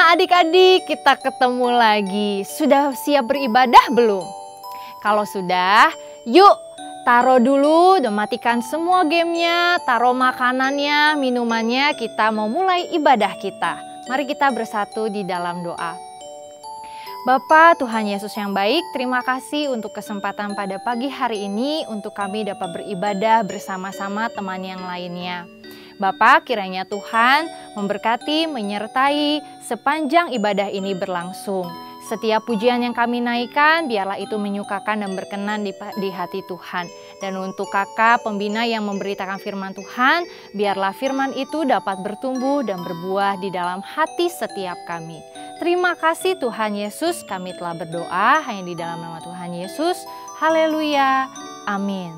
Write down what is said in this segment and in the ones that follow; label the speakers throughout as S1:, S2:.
S1: adik-adik, kita ketemu lagi. Sudah siap beribadah belum? Kalau sudah, yuk taruh dulu dan matikan semua gamenya, taruh makanannya, minumannya, kita mau mulai ibadah kita. Mari kita bersatu di dalam doa. Bapa Tuhan Yesus yang baik, terima kasih untuk kesempatan pada pagi hari ini untuk kami dapat beribadah bersama-sama teman yang lainnya. Bapa, kiranya Tuhan memberkati, menyertai sepanjang ibadah ini berlangsung. Setiap pujian yang kami naikkan, biarlah itu menyukakan dan berkenan di hati Tuhan. Dan untuk kakak pembina yang memberitakan firman Tuhan, biarlah firman itu dapat bertumbuh dan berbuah di dalam hati setiap kami. Terima kasih Tuhan Yesus, kami telah berdoa hanya di dalam nama Tuhan Yesus. Haleluya, amin.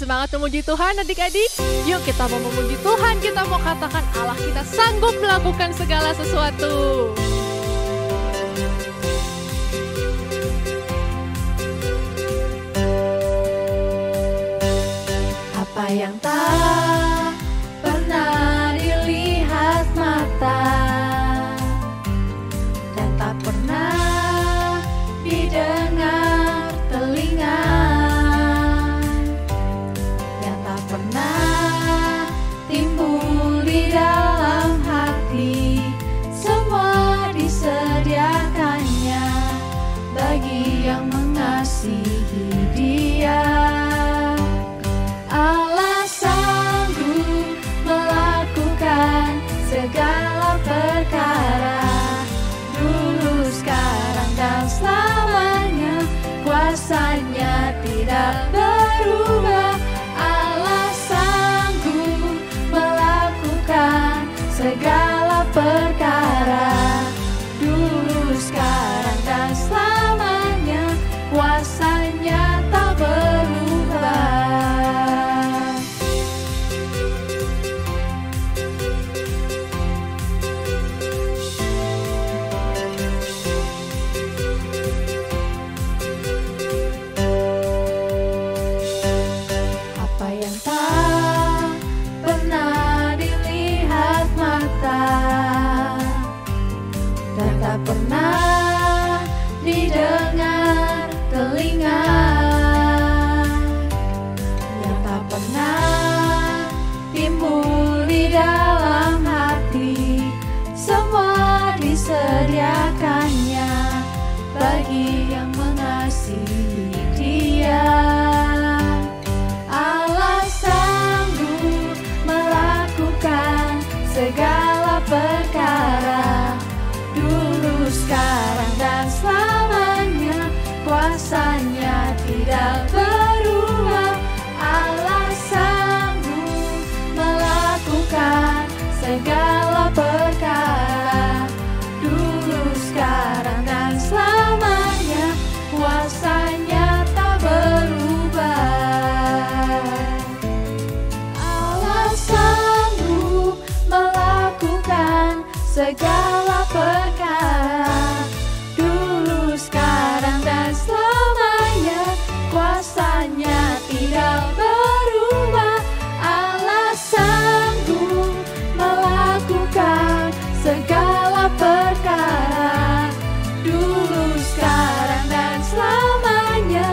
S2: Semangat memuji Tuhan adik-adik. Yuk kita mau memuji Tuhan, kita mau katakan Allah kita sanggup melakukan segala sesuatu. Apa yang tak pernah dilihat mata dan tak pernah didengar telinga, pernah timbul di dalam hati, semua disediakannya bagi yang mengasihi Dia. Allah sanggup melakukan segala perkara, dulu, sekarang, dan selamanya. Kuasa-Nya
S3: tidak berubah. Allah sanggup melakukan segala perkara, dulu, sekarang, dan selamanya. Kuasanya tak berubah. Apa yang tak pernah dilihat mata dan tak pernah didengar telinga, yang tak pernah timbul di dalam hati, semua disediakannya bagi yang mengasihi Dia. Allah sanggup melakukan segala perkara, dulu, sekarang, dan selamanya. Kuasanya tidak berubah. Allah sanggup melakukan segala perkara, dulu, sekarang, dan selamanya. Kuasanya tak berubah. Allah sanggup melakukan segala perkara, dulu, sekarang, dan selamanya. Kuasanya tidak berubah. Allah sanggup melakukan segala perkara, dulu, sekarang, dan selamanya.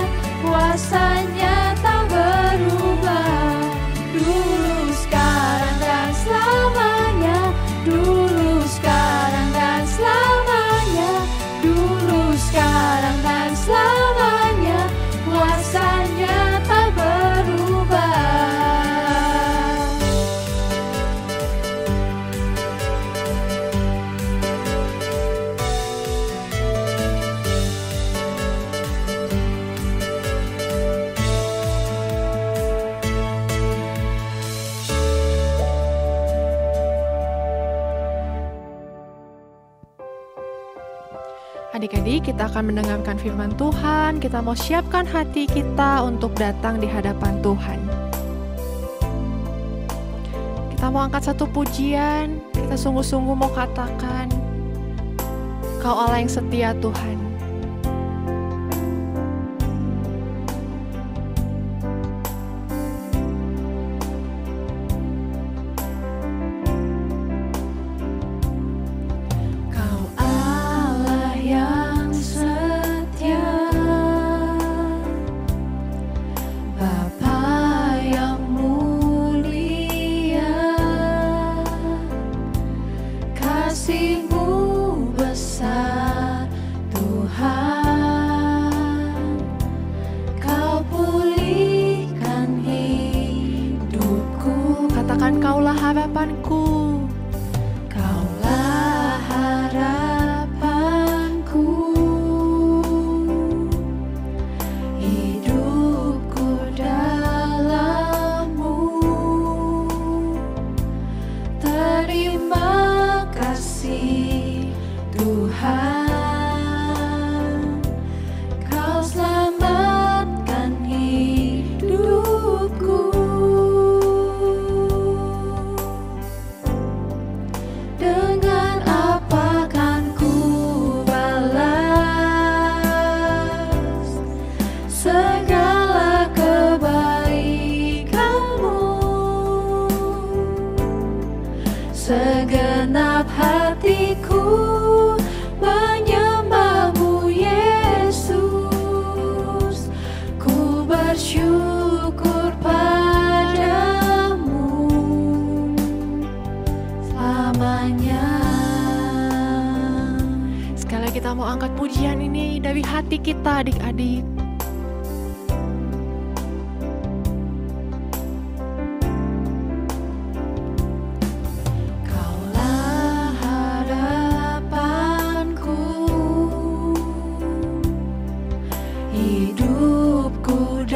S3: Kuasanya tak berubah, dulu, sekarang, dan selamanya. Dulu, sekarang, dan selamanya. Dulu, sekarang, dan selamanya. Kuasanya tak berubah.
S2: Adik-adik, kita akan mendengarkan firman Tuhan. Kita mau siapkan hati kita untuk datang di hadapan Tuhan. Kita mau angkat satu pujian. Kita sungguh-sungguh mau katakan, Kau Allah yang setia Tuhan. Kaulah harapanku,
S3: Kaulah harapanku, hidupku dalam-Mu. Terima kasih Tuhan, Kau selamatkan hidupku. Dengan apa kan ku balas segala kebaikan-Mu? Segenap hatiku menyembah-Mu, Yesus. Ku bersyukur padamu selamanya.
S2: Sekali kita mau angkat pujian ini dari hati kita, adik-adik.
S3: Kaulah harapanku, hidupku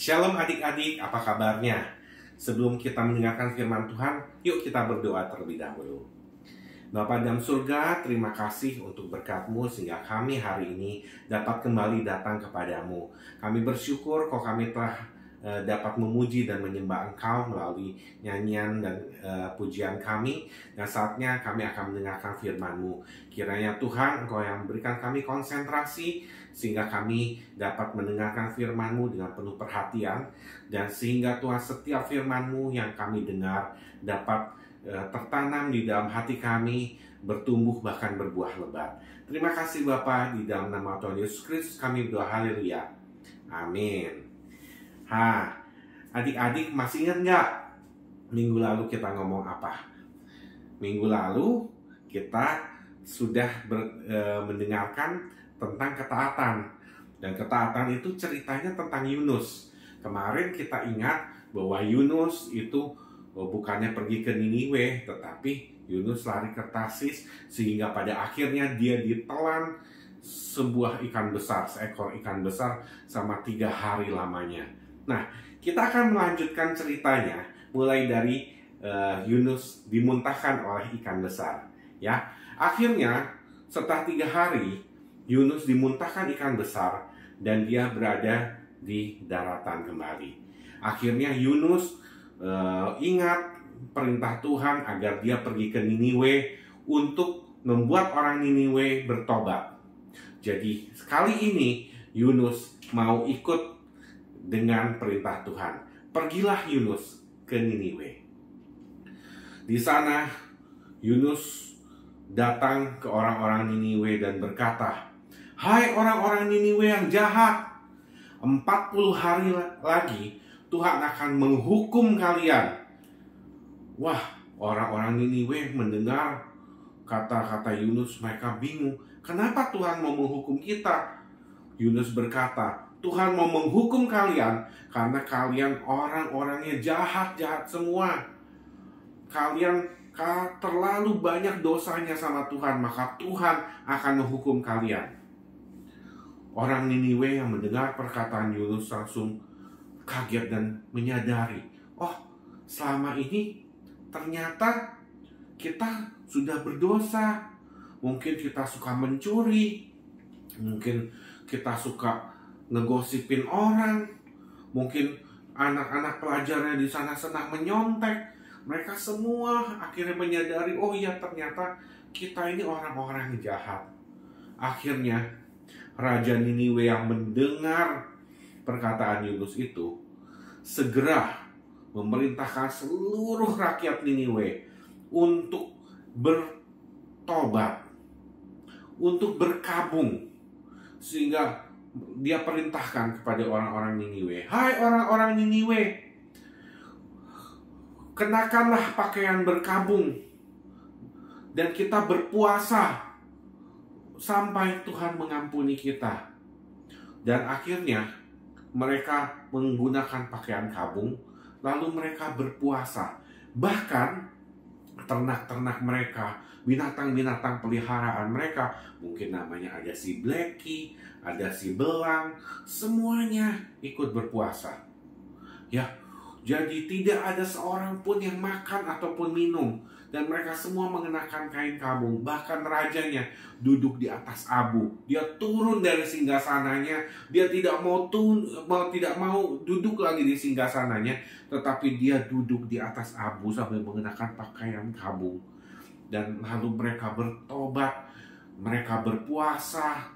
S4: Shalom adik-adik, apa kabarnya? Sebelum kita mendengarkan firman Tuhan, yuk kita berdoa terlebih dahulu. Bapa dalam surga, terima kasih untuk berkat-Mu sehingga kami hari ini dapat kembali datang kepadamu. Kami bersyukur kau kami telah dapat memuji dan menyembah Engkau melalui nyanyian dan pujian kami. Dan saatnya kami akan mendengarkan firman-Mu. Kiranya Tuhan, Engkau yang memberikan kami konsentrasi sehingga kami dapat mendengarkan firman-Mu dengan penuh perhatian. Dan sehingga Tuhan, setiap firman-Mu yang kami dengar dapat tertanam di dalam hati kami, bertumbuh bahkan berbuah lebat. Terima kasih Bapa, di dalam nama Tuhan Yesus Kristus kami berdoa, haleluya. Amin. Adik-adik masih ingat nggak minggu lalu kita ngomong apa? Minggu lalu kita sudah mendengarkan tentang ketaatan. Dan ketaatan itu ceritanya tentang Yunus. Kemarin kita ingat bahwa Yunus itu bukannya pergi ke Niniwe, tetapi Yunus lari ke Tarsis, sehingga pada akhirnya dia ditelan sebuah ikan besar, seekor ikan besar sama 3 hari lamanya. Nah, kita akan melanjutkan ceritanya mulai dari Yunus dimuntahkan oleh ikan besar. Ya, akhirnya setelah 3 hari Yunus dimuntahkan ikan besar dan dia berada di daratan kembali. Akhirnya Yunus ingat perintah Tuhan agar dia pergi ke Niniwe untuk membuat orang Niniwe bertobat. Jadi sekali ini Yunus mau ikut dengan perintah Tuhan. Pergilah Yunus ke Niniwe. Di sana Yunus datang ke orang-orang Niniwe dan berkata, "Hai orang-orang Niniwe yang jahat, 40 hari lagi Tuhan akan menghukum kalian." Wah, orang-orang Niniwe mendengar kata-kata Yunus, mereka bingung. Kenapa Tuhan mau menghukum kita? Yunus berkata, Tuhan mau menghukum kalian karena kalian orang-orangnya jahat-jahat semua. Kalian terlalu banyak dosanya sama Tuhan, maka Tuhan akan menghukum kalian. Orang Niniwe yang mendengar perkataan Yunus langsung kaget dan menyadari, oh, selama ini ternyata kita sudah berdosa. Mungkin kita suka mencuri, mungkin kita suka ngegosipin orang, mungkin anak-anak pelajarnya di sana senang menyontek. Mereka semua akhirnya menyadari, oh iya, ternyata kita ini orang-orang yang jahat. Akhirnya Raja Niniwe yang mendengar perkataan Yunus itu segera memerintahkan seluruh rakyat Niniwe untuk bertobat, untuk berkabung, sehingga dia perintahkan kepada orang-orang Niniwe, "Hai orang-orang Niniwe, kenakanlah pakaian berkabung dan kita berpuasa sampai Tuhan mengampuni kita." Dan akhirnya mereka menggunakan pakaian kabung, lalu mereka berpuasa. Bahkan ternak-ternak mereka, binatang-binatang peliharaan mereka, mungkin namanya ada si Blacky, ada si Belang, semuanya ikut berpuasa. Ya, jadi tidak ada seorang pun yang makan ataupun minum, dan mereka semua mengenakan kain kabung. Bahkan rajanya duduk di atas abu. Dia turun dari singgasananya, dia tidak mau duduk lagi di singgasananya, tetapi dia duduk di atas abu sambil mengenakan pakaian kabung. Dan lalu mereka bertobat, mereka berpuasa.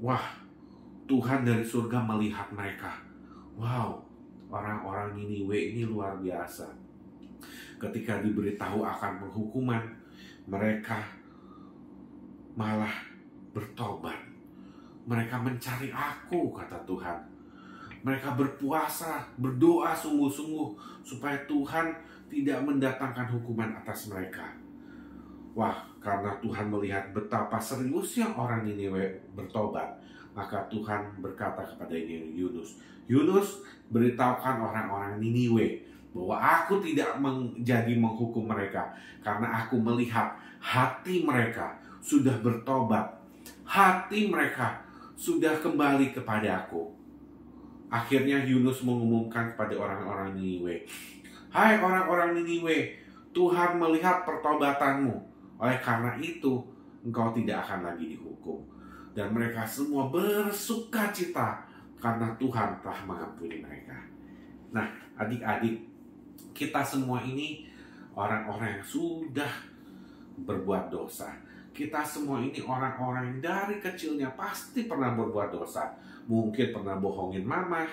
S4: Wah, Tuhan dari surga melihat mereka. Wow, orang-orang Niniwe ini luar biasa. Ketika diberitahu akan penghukuman, mereka malah bertobat. Mereka mencari aku, kata Tuhan. Mereka berpuasa, berdoa sungguh-sungguh supaya Tuhan tidak mendatangkan hukuman atas mereka. Wah, karena Tuhan melihat betapa seriusnya orang Niniwe bertobat, maka Tuhan berkata kepada Yunus, "Yunus, beritahukan orang-orang Niniwe bahwa aku tidak menjadi menghukum mereka, karena aku melihat hati mereka sudah bertobat, hati mereka sudah kembali kepada aku." akhirnya Yunus mengumumkan kepada orang-orang Niniwe, "Hai orang-orang Niniwe, Tuhan melihat pertobatanmu. Oleh karena itu, engkau tidak akan lagi dihukum." Dan mereka semua bersukacita karena Tuhan telah mengampuni mereka. Nah, adik-adik, kita semua ini orang-orang yang sudah berbuat dosa. Kita semua ini orang-orang yang dari kecilnya pasti pernah berbuat dosa. Mungkin pernah bohongin mama,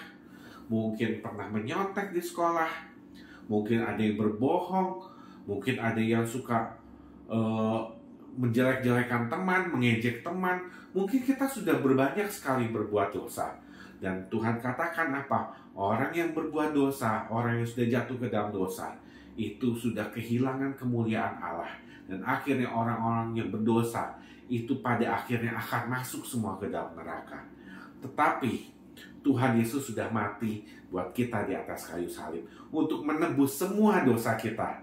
S4: mungkin pernah menyontek di sekolah, mungkin ada yang berbohong, mungkin ada yang suka menjelek-jelekan teman, mengejek teman. Mungkin kita sudah berbanyak sekali berbuat dosa. Dan Tuhan katakan apa? Orang yang berbuat dosa, orang yang sudah jatuh ke dalam dosa, itu sudah kehilangan kemuliaan Allah. Dan akhirnya orang-orang yang berdosa, itu pada akhirnya akan masuk semua ke dalam neraka. Tetapi Tuhan Yesus sudah mati buat kita di atas kayu salib untuk menebus semua dosa kita.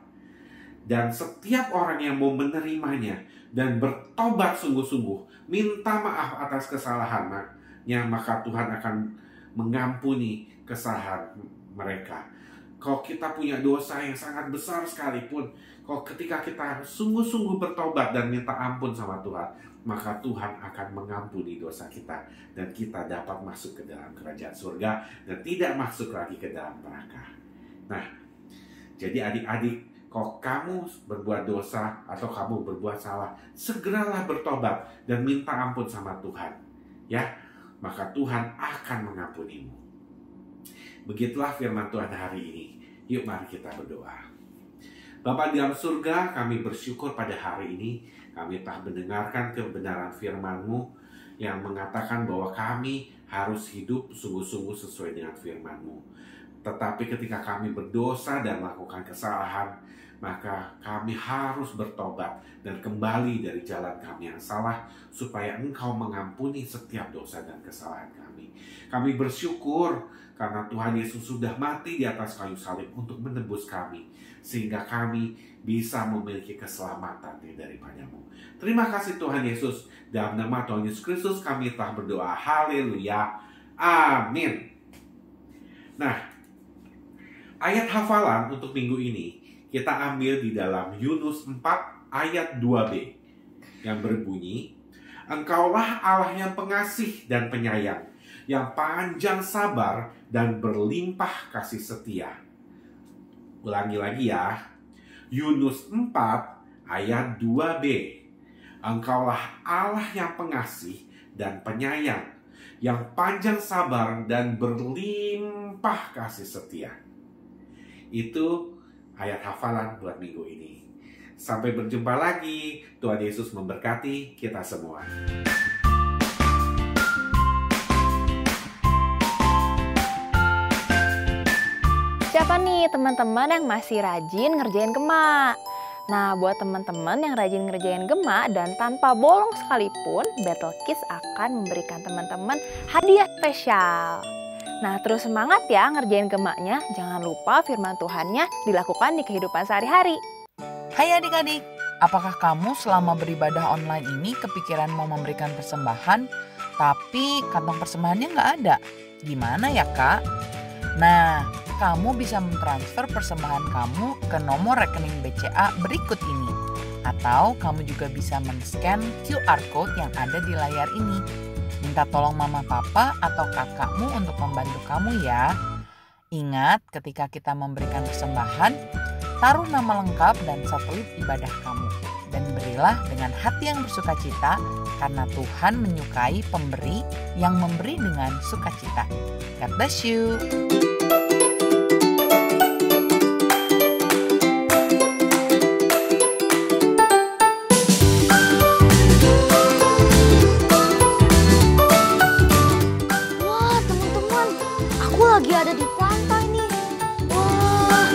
S4: Dan setiap orang yang mau menerimanya dan bertobat sungguh-sungguh, minta maaf atas kesalahannya, maka Tuhan akan mengampuni kesalahan mereka. Kalau kita punya dosa yang sangat besar sekalipun, kalau ketika kita sungguh-sungguh bertobat dan minta ampun sama Tuhan, maka Tuhan akan mengampuni dosa kita dan kita dapat masuk ke dalam kerajaan surga dan tidak masuk lagi ke dalam neraka. Nah, jadi adik-adik, kalau kamu berbuat dosa atau kamu berbuat salah, segeralah bertobat dan minta ampun sama Tuhan. Ya, maka Tuhan akan mengampunimu. Begitulah firman Tuhan hari ini. Yuk mari kita berdoa. Bapa di dalam surga, kami bersyukur pada hari ini kami telah mendengarkan kebenaran firman-Mu yang mengatakan bahwa kami harus hidup sungguh-sungguh sesuai dengan firman-Mu. Tetapi ketika kami berdosa dan melakukan kesalahan, maka kami harus bertobat dan kembali dari jalan kami yang salah supaya Engkau mengampuni setiap dosa dan kesalahan kami. Kami bersyukur karena Tuhan Yesus sudah mati di atas kayu salib untuk menebus kami, sehingga kami bisa memiliki keselamatan daripada-Mu. Terima kasih Tuhan Yesus. Dalam nama Tuhan Yesus Kristus kami telah berdoa. Haleluya. Amin. Nah, ayat hafalan untuk minggu ini kita ambil di dalam Yunus 4 ayat 2b yang berbunyi, "Engkaulah Allah yang pengasih dan penyayang, yang panjang sabar dan berlimpah kasih setia." Ulangi lagi ya. Yunus 4 ayat 2b. "Engkaulah Allah yang pengasih dan penyayang, yang panjang sabar dan berlimpah kasih setia." Itu ayat hafalan buat minggu ini. Sampai berjumpa lagi. Tuhan Yesus memberkati kita semua.
S1: Siapa nih teman-teman yang masih rajin ngerjain gema? Nah, buat teman-teman yang rajin ngerjain gema dan tanpa bolong sekalipun, Battle Kids akan memberikan teman-teman hadiah spesial. Nah, terus semangat ya ngerjain gemanya. Jangan lupa firman Tuhannya dilakukan di kehidupan sehari-hari.
S5: Hai adik-adik, apakah kamu selama beribadah online ini kepikiran mau memberikan persembahan, tapi kantong persembahannya nggak ada? Gimana ya kak? Nah, kamu bisa mentransfer persembahan kamu ke nomor rekening BCA berikut ini. Atau kamu juga bisa men-scan QR Code yang ada di layar ini. Minta tolong mama papa atau kakakmu untuk membantu kamu ya. Ingat, ketika kita memberikan persembahan, taruh nama lengkap dan satelit ibadah kamu. Dan berilah dengan hati yang bersukacita, karena Tuhan menyukai pemberi yang memberi dengan sukacita. God bless you.
S1: Lagi ada di pantai nih. Wah.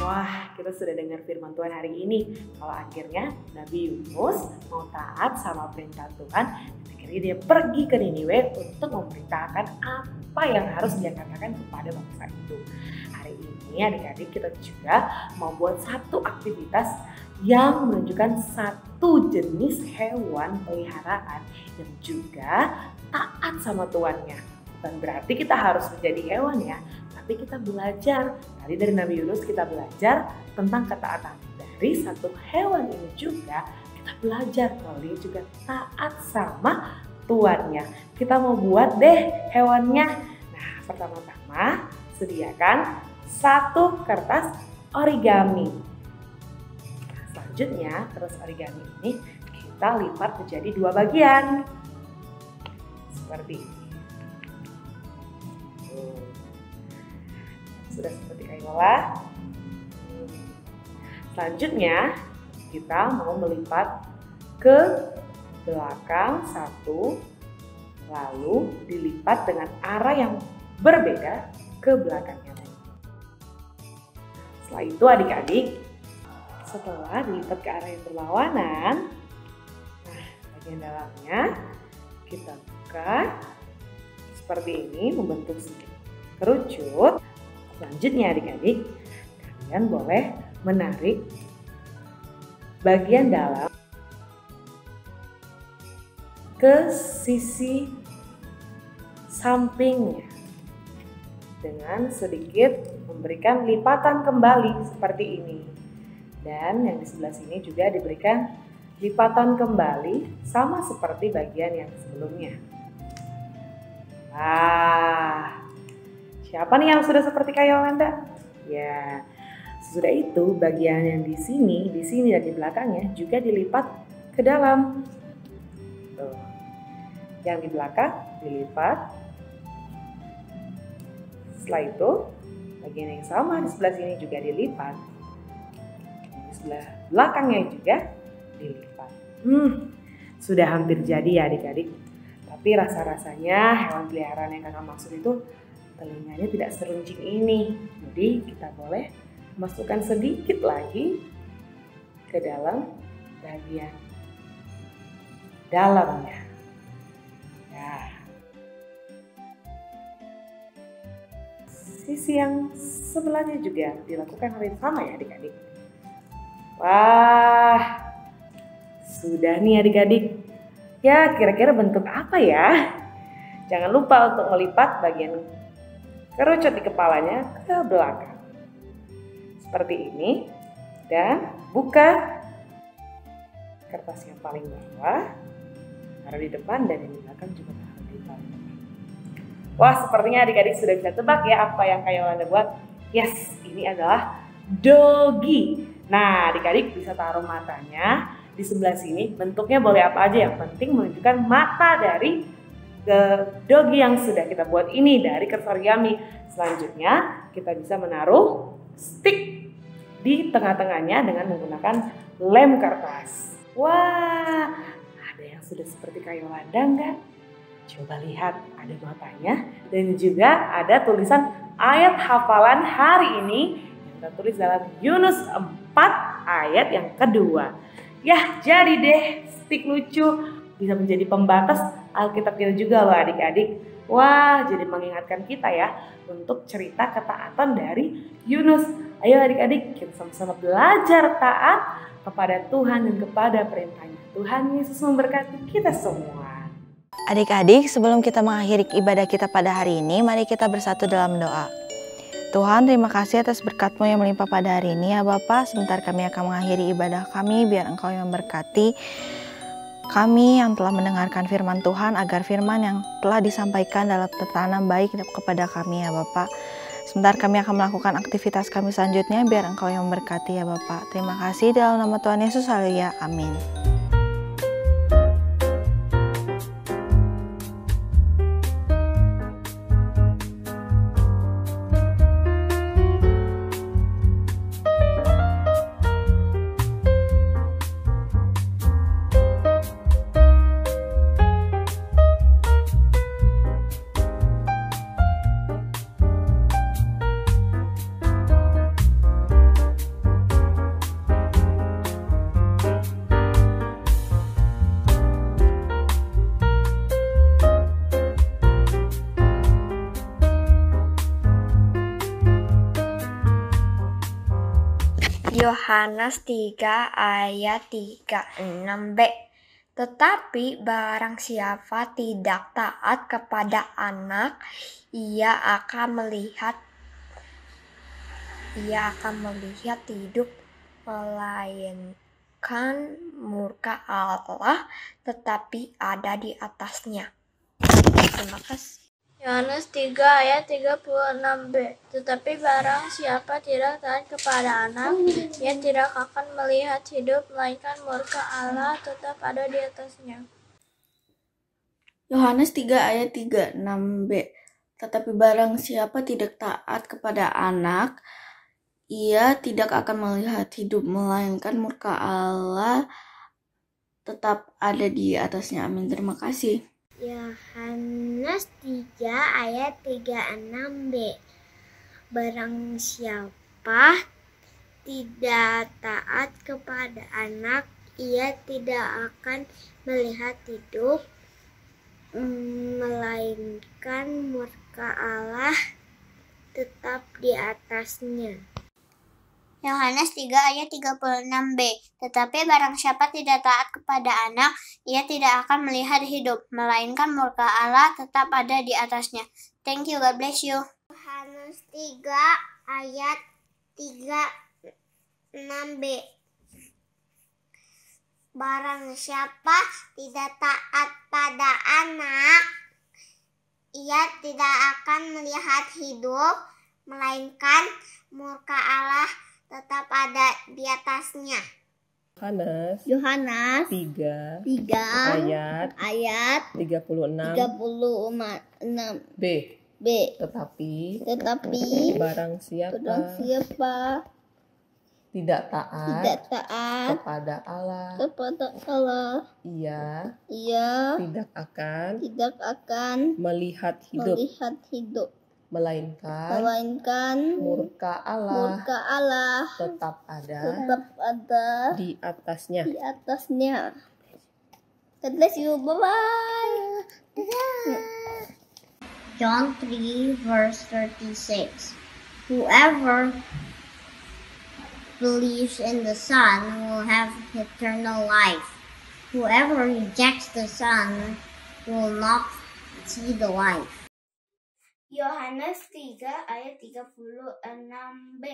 S6: Wah, kita sudah dengar mendengar firman Tuhan hari ini. Kalau akhirnya Nabi Yunus mau taat sama perintah Tuhan, akhirnya dia pergi ke Niniwe untuk memberitakan apa yang harus dia katakan kepada bangsa itu. Hari ini adik-adik kita juga mau buat satu aktivitas yang menunjukkan satu jenis hewan peliharaan yang juga taat sama tuannya. Bukan berarti kita harus menjadi hewan ya, tapi kita belajar. Tadi dari Nabi Yunus kita belajar tentang ketaatan. Dari satu hewan ini juga kita belajar kalau dia juga taat sama tuannya. Kita mau buat deh hewannya. Nah, pertama-tama sediakan satu kertas origami. Selanjutnya, kertas origami ini kita lipat menjadi 2 bagian. Seperti ini. Sudah seperti kayola. Selanjutnya, kita mau melipat ke belakang 1, lalu dilipat dengan arah yang berbeda ke belakangnya. Setelah itu adik-adik, setelah dilipat ke arah yang berlawanan, nah bagian dalamnya kita buka seperti ini membentuk sedikit kerucut. Selanjutnya adik-adik, kalian boleh menarik bagian dalam ke sisi sampingnya dengan sedikit memberikan lipatan kembali seperti ini. Dan yang di sebelah sini juga diberikan lipatan kembali sama seperti bagian yang sebelumnya. Wah, siapa nih yang sudah seperti Yolanda? Ya, sesudah itu bagian yang di sini dan di belakangnya juga dilipat ke dalam. Tuh. Yang di belakang dilipat. Setelah itu, bagian yang sama di sebelah sini juga dilipat. Sebelah belakangnya juga dilipat. Sudah hampir jadi ya adik-adik. Tapi rasa-rasanya hewan peliharaan yang kakak maksud itu telinganya tidak seruncing ini. Jadi kita boleh masukkan sedikit lagi ke dalam bagian dalamnya. Ya. Sisi yang sebelahnya juga dilakukan hal yang sama ya adik-adik. Wah, sudah nih adik-adik. Ya, kira-kira bentuk apa ya? Jangan lupa untuk melipat bagian kerucut di kepalanya ke belakang. Seperti ini. Dan buka kertas yang paling bawah. Taruh di depan dan yang di belakang juga taruh di paling depan. Wah, sepertinya adik-adik sudah bisa tebak ya apa yang Kak Yolanda buat. Yes, ini adalah dogi. Nah, adik-adik bisa taruh matanya di sebelah sini. Bentuknya boleh apa aja, yang penting menunjukkan mata dari dogi yang sudah kita buat ini dari kertas origami. Selanjutnya, kita bisa menaruh stick di tengah-tengahnya dengan menggunakan lem kertas. Wah, ada yang sudah seperti Kak Yolanda enggak? Coba lihat, ada matanya dan juga ada tulisan ayat hafalan hari ini yang tertulis dalam Yunus 4 ayat yang kedua. Ya, jadi deh stick lucu bisa menjadi pembatas Alkitab kita juga loh adik-adik. Wah, jadi mengingatkan kita ya untuk cerita ketaatan dari Yunus. Ayo adik-adik, kita sama-sama belajar taat kepada Tuhan dan kepada perintahnya. Tuhan Yesus memberkati kita semua.
S7: Adik-adik, sebelum kita mengakhiri ibadah kita pada hari ini, mari kita bersatu dalam doa. Tuhan, terima kasih atas berkat-Mu yang melimpah pada hari ini ya Bapa. Sebentar kami akan mengakhiri ibadah kami, biar Engkau yang memberkati kami yang telah mendengarkan firman Tuhan, agar firman yang telah disampaikan dalam tertanam baik kepada kami ya Bapa. Sebentar kami akan melakukan aktivitas kami selanjutnya, biar Engkau yang memberkati ya Bapa. Terima kasih dalam nama Tuhan Yesus, haleluya, amin.
S8: Yohanes 3 ayat 36b. Tetapi barang siapa tidak taat kepada anak, ia akan melihat hidup, melainkan murka Allah tetapi ada di atasnya. Terima kasih.
S9: Yohanes 3 ayat 36b. Tetapi barang siapa tidak taat kepada anak, ia tidak akan melihat hidup, melainkan murka Allah tetap ada di atasnya.
S10: Yohanes 3 ayat 36b. Tetapi barang siapa tidak taat kepada anak, ia tidak akan melihat hidup, melainkan murka Allah tetap ada di atasnya. Amin. Terima kasih.
S9: Yohanes 3 ayat 36b. Barang siapa tidak taat kepada anak, ia tidak akan melihat hidup, melainkan murka Allah tetap di atasnya.
S11: Yohanes 3 ayat 36b. Tetapi barang siapa tidak taat kepada anak, ia tidak akan melihat hidup, melainkan murka Allah tetap ada di atasnya. Thank you, God bless you. Yohanes 3 ayat 36b. Barang siapa tidak taat pada anak, ia tidak akan melihat hidup, melainkan murka Allah tetap ada di atasnya.
S12: Yohanes 3 ayat 36 B. Tetapi barang siapa tidak taat kepada Allah, ia tidak akan melihat hidup, melainkan murka Allah tetap ada di atasnya.
S9: God bless you. Bye-bye.
S11: John 3 verse 36. Whoever believes in the Son will have eternal life. Whoever rejects the Son will not see the life.
S9: Yohanes 3 ayat 36b.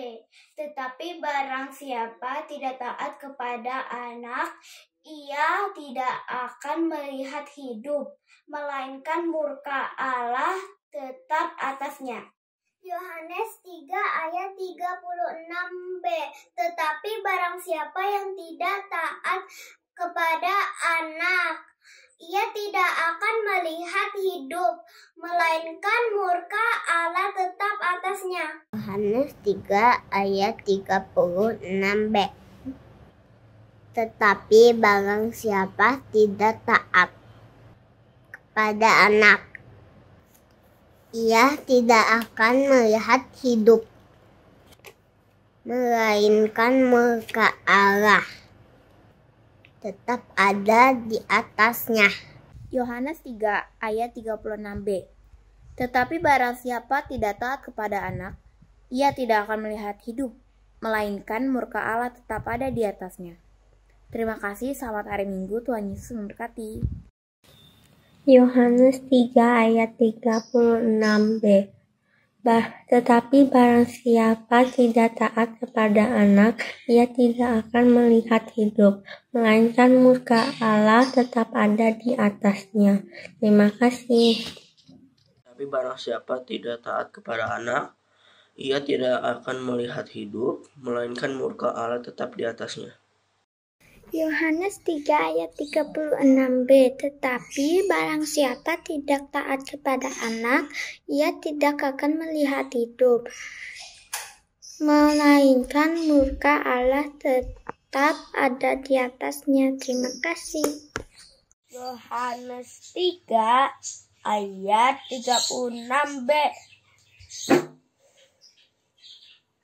S9: Tetapi barang siapa tidak taat kepada anak, ia tidak akan melihat hidup, melainkan murka Allah tetap atasnya.
S11: Yohanes 3 ayat 36b. Tetapi barang siapa yang tidak taat kepada anak, ia tidak akan melihat hidup, melainkan murka Allah tetap atasnya. Yohanes 3 ayat 36b. Tetapi barang siapa tidak taat kepada anak, ia tidak akan melihat hidup, melainkan murka Allah tetap ada di atasnya.
S8: Yohanes 3 ayat 36b. Tetapi barang siapa tidak taat kepada anak, ia tidak akan melihat hidup, melainkan murka Allah tetap ada di atasnya. Terima kasih, selamat hari Minggu, Tuhan Yesus memberkati.
S9: Yohanes 3 ayat 36b. Tetapi barang siapa tidak taat kepada anak, ia tidak akan melihat hidup, melainkan murka Allah tetap ada di atasnya. Terima kasih.
S13: Tapi barang siapa tidak taat kepada anak, ia tidak akan melihat hidup, melainkan murka Allah tetap di atasnya.
S9: Yohanes 3 ayat 36b. Tetapi barang siapa tidak taat kepada anak, ia tidak akan melihat hidup, melainkan murka Allah tetap ada di atasnya. Terima kasih.
S12: Yohanes 3 ayat 36b.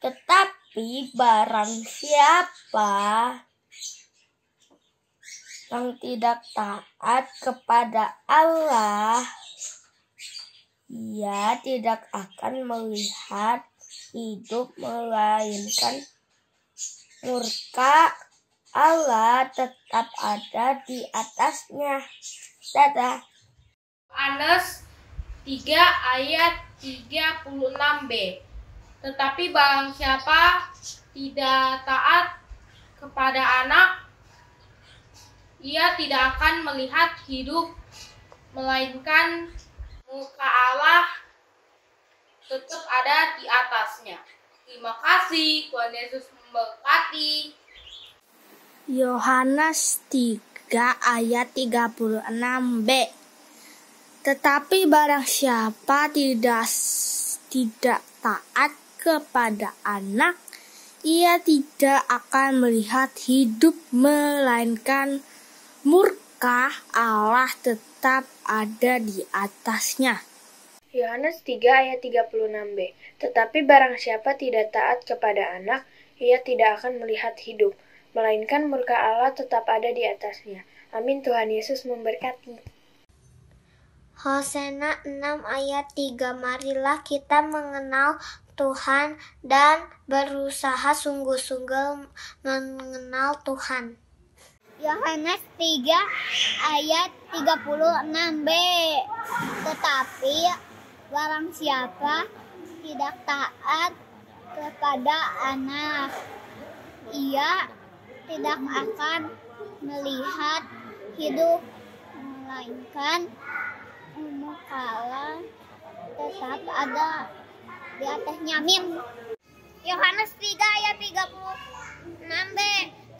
S12: Tetapi barang siapa yang tidak taat kepada Allah, ia tidak akan melihat hidup, melainkan murka Allah tetap ada di atasnya. Dadah.
S14: Yohanes 3 ayat 36b. Tetapi barang siapa tidak taat kepada anak, ia tidak akan melihat hidup, melainkan muka Allah tetap ada di atasnya. Terima kasih, Tuhan Yesus memberkati.
S12: Yohanes 3 ayat 36b. Tetapi barang siapa tidak taat kepada anak, ia tidak akan melihat hidup, melainkan murka Allah tetap ada di atasnya.
S15: Yohanes 3 ayat 36b. Tetapi barang siapa tidak taat kepada anak, ia tidak akan melihat hidup, melainkan murka Allah tetap ada di atasnya. Amin. Tuhan Yesus memberkati.
S11: Hosea 6 ayat 3. Marilah kita mengenal Tuhan dan berusaha sungguh-sungguh mengenal Tuhan. Yohanes 3 ayat 36b. Tetapi barang siapa tidak taat kepada anak, ia tidak akan melihat hidup, melainkan muka Allah tetap ada di atasnya. Amin. Yohanes 3 ayat 36b.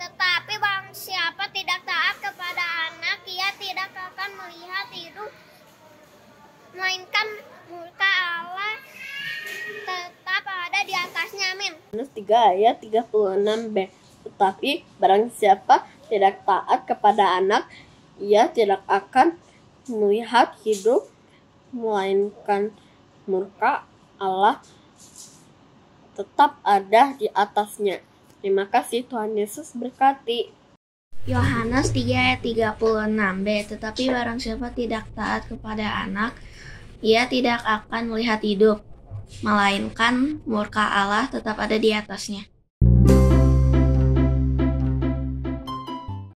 S11: Tetapi barang siapa tidak taat kepada anak, ia tidak akan melihat hidup, melainkan muka Allah tetap ada di atasnya. Amin.
S10: Yohanes 3 ayat 36b. Tetapi barang siapa tidak taat kepada anak, ia tidak akan melihat hidup, melainkan murka Allah tetap ada di atasnya. Terima kasih, Tuhan Yesus berkati.
S8: Yohanes 3 ayat 36b. Tetapi barang siapa tidak taat kepada anak, ia tidak akan melihat hidup, melainkan murka Allah tetap ada di atasnya.